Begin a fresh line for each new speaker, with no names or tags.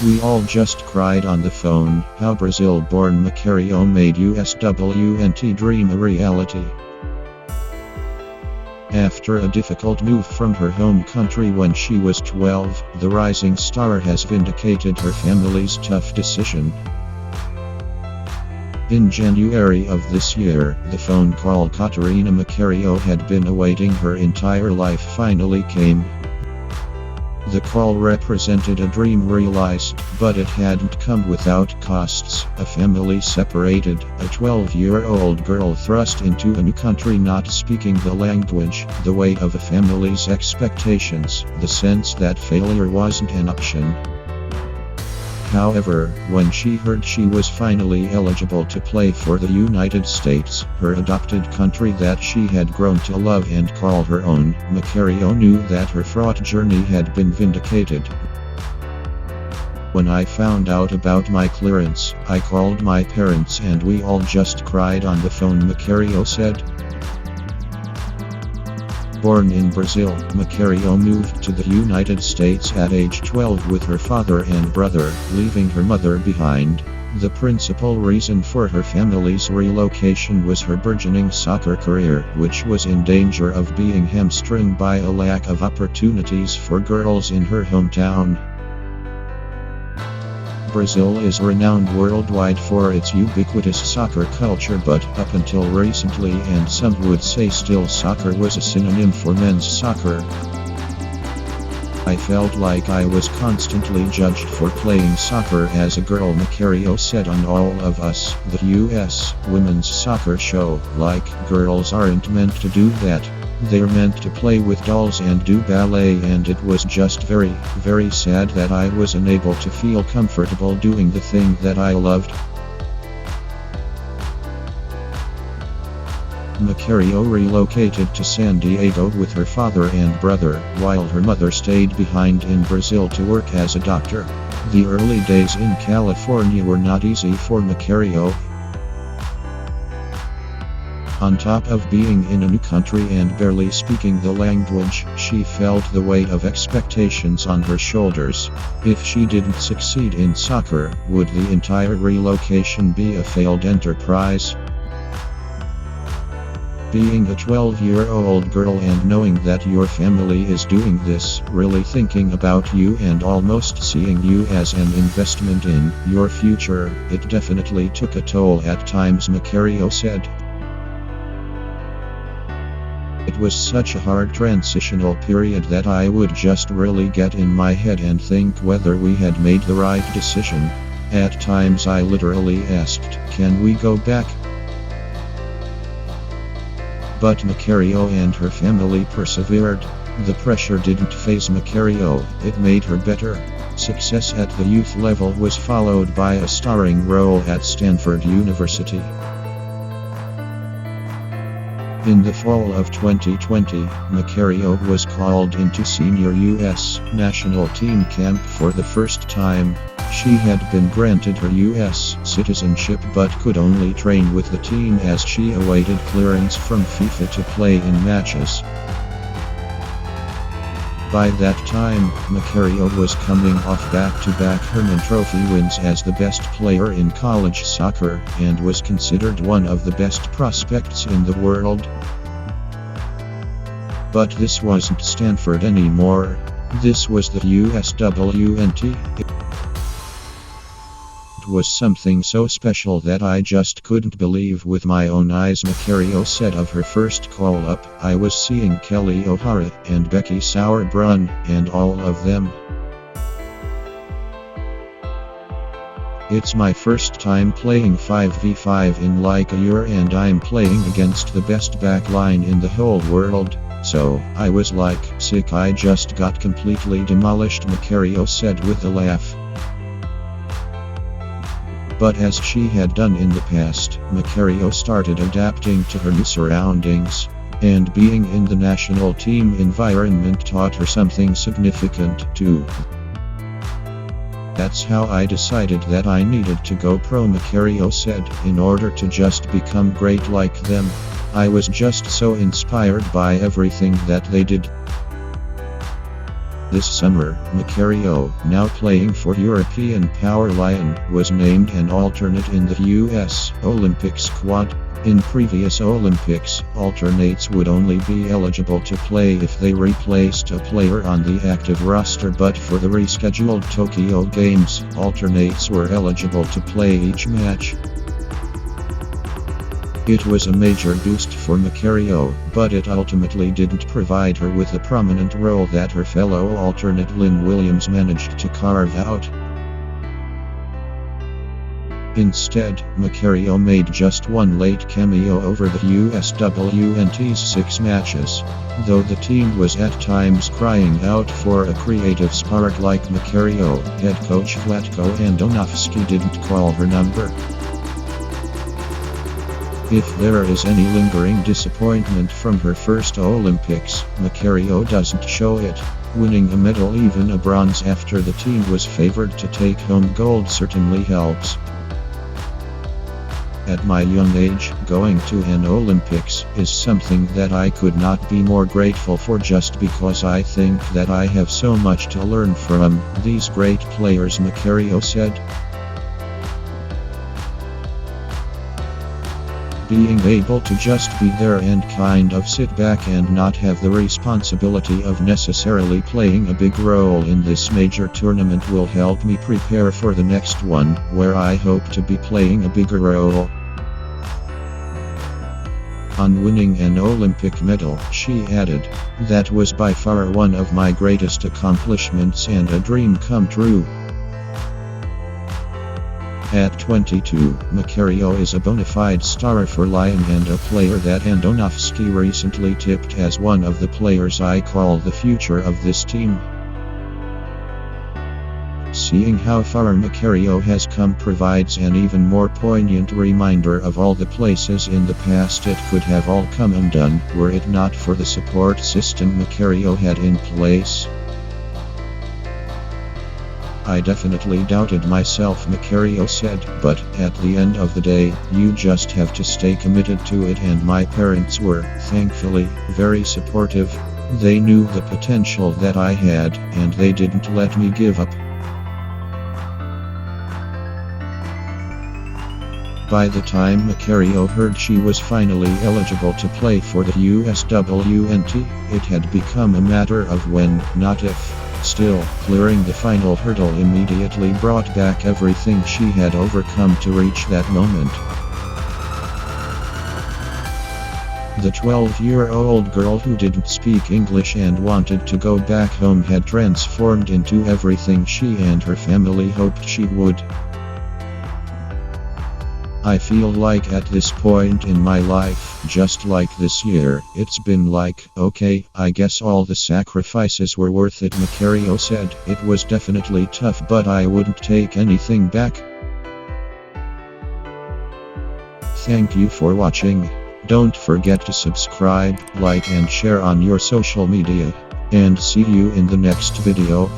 We all just cried on the phone how Brazil-born Macario made USWNT dream a reality. After a difficult move from her home country when she was 12, the rising star has vindicated her family's tough decision. In January of this year, the phone call Catarina Macario had been awaiting her entire life finally came. The call represented a dream realized, but it hadn't come without costs. A family separated, a 12-year-old girl thrust into a new country not speaking the language, the weight of a family's expectations, the sense that failure wasn't an option. However, when she heard she was finally eligible to play for the United States, her adopted country that she had grown to love and call her own, Macario knew that her fraught journey had been vindicated. When I found out about my clearance, I called my parents and we all just cried on the phone, Macario said. Born in Brazil, Macario moved to the United States at age 12 with her father and brother, leaving her mother behind. The principal reason for her family's relocation was her burgeoning soccer career, which was in danger of being hamstrung by a lack of opportunities for girls in her hometown. Brazil is renowned worldwide for its ubiquitous soccer culture, but up until recently, and some would say still, soccer was a synonym for men's soccer. I felt like I was constantly judged for playing soccer as a girl, Macario said on All of Us, the US women's soccer show. Like, girls aren't meant to do that. They're meant to play with dolls and do ballet, and it was just very, very sad that I was unable to feel comfortable doing the thing that I loved. Macario relocated to San Diego with her father and brother, while her mother stayed behind in Brazil to work as a doctor. The early days in California were not easy for Macario. On top of being in a new country and barely speaking the language, she felt the weight of expectations on her shoulders. If she didn't succeed in soccer, would the entire relocation be a failed enterprise? Being a 12-year-old girl and knowing that your family is doing this, really thinking about you and almost seeing you as an investment in your future, it definitely took a toll at times, Macario said. It was such a hard transitional period that I would just really get in my head and think whether we had made the right decision. At times I literally asked, can we go back? But Macario and her family persevered. The pressure didn't faze Macario, it made her better. Success at the youth level was followed by a starring role at Stanford University. In the fall of 2020, Macario was called into senior U.S. national team camp for the first time. She had been granted her U.S. citizenship but could only train with the team as she awaited clearance from FIFA to play in matches. By that time, Macario was coming off back-to-back Hermann Trophy wins as the best player in college soccer, and was considered one of the best prospects in the world. But this wasn't Stanford anymore. This was the USWNT. It was something so special that I just couldn't believe with my own eyes, Macario said of her first call-up. I was seeing Kelly O'Hara and Becky Sauerbrunn, and all of them. It's my first time playing 5v5 in like a year, and I'm playing against the best backline in the whole world. So, I was like, sick. I just got completely demolished, Macario said with a laugh. But as she had done in the past, Macario started adapting to her new surroundings. And being in the national team environment taught her something significant too. That's how I decided that I needed to go pro, Macario said, in order to just become great like them. I was just so inspired by everything that they did. This summer, Macario, now playing for European Power Lion, was named an alternate in the US Olympic squad. In previous Olympics, alternates would only be eligible to play if they replaced a player on the active roster, but for the rescheduled Tokyo Games, alternates were eligible to play each match. It was a major boost for Macario, but it ultimately didn't provide her with the prominent role that her fellow alternate Lynn Williams managed to carve out. Instead, Macario made just one late cameo over the USWNT's 6 matches. Though the team was at times crying out for a creative spark like Macario, head coach Vlatko Andonovski didn't call her number. If there is any lingering disappointment from her first Olympics, Macario doesn't show it. Winning a medal, even a bronze, after the team was favored to take home gold certainly helps. At my young age, going to an Olympics is something that I could not be more grateful for, just because I think that I have so much to learn from these great players, Macario said. Being able to just be there and kind of sit back and not have the responsibility of necessarily playing a big role in this major tournament will help me prepare for the next one, where I hope to be playing a bigger role. On winning an Olympic medal, she added, "That was by far one of my greatest accomplishments and a dream come true." At 22, Macario is a bona fide star for Lyon and a player that Andonovski recently tipped as one of the players I call the future of this team. Seeing how far Macario has come provides an even more poignant reminder of all the places in the past it could have all come undone were it not for the support system Macario had in place. "I definitely doubted myself," Macario said, "but at the end of the day, you just have to stay committed to it, and my parents were, thankfully, very supportive. They knew the potential that I had, and they didn't let me give up." By the time Macario heard she was finally eligible to play for the USWNT, it had become a matter of when, not if. Still, clearing the final hurdle immediately brought back everything she had overcome to reach that moment. The 12-year-old girl who didn't speak English and wanted to go back home had transformed into everything she and her family hoped she would. "I feel like at this point in my life, just like this year, it's been like, okay, I guess all the sacrifices were worth it," Macario said. "It was definitely tough, but I wouldn't take anything back." Thank you for watching. Don't forget to subscribe, like and share on your social media. And see you in the next video.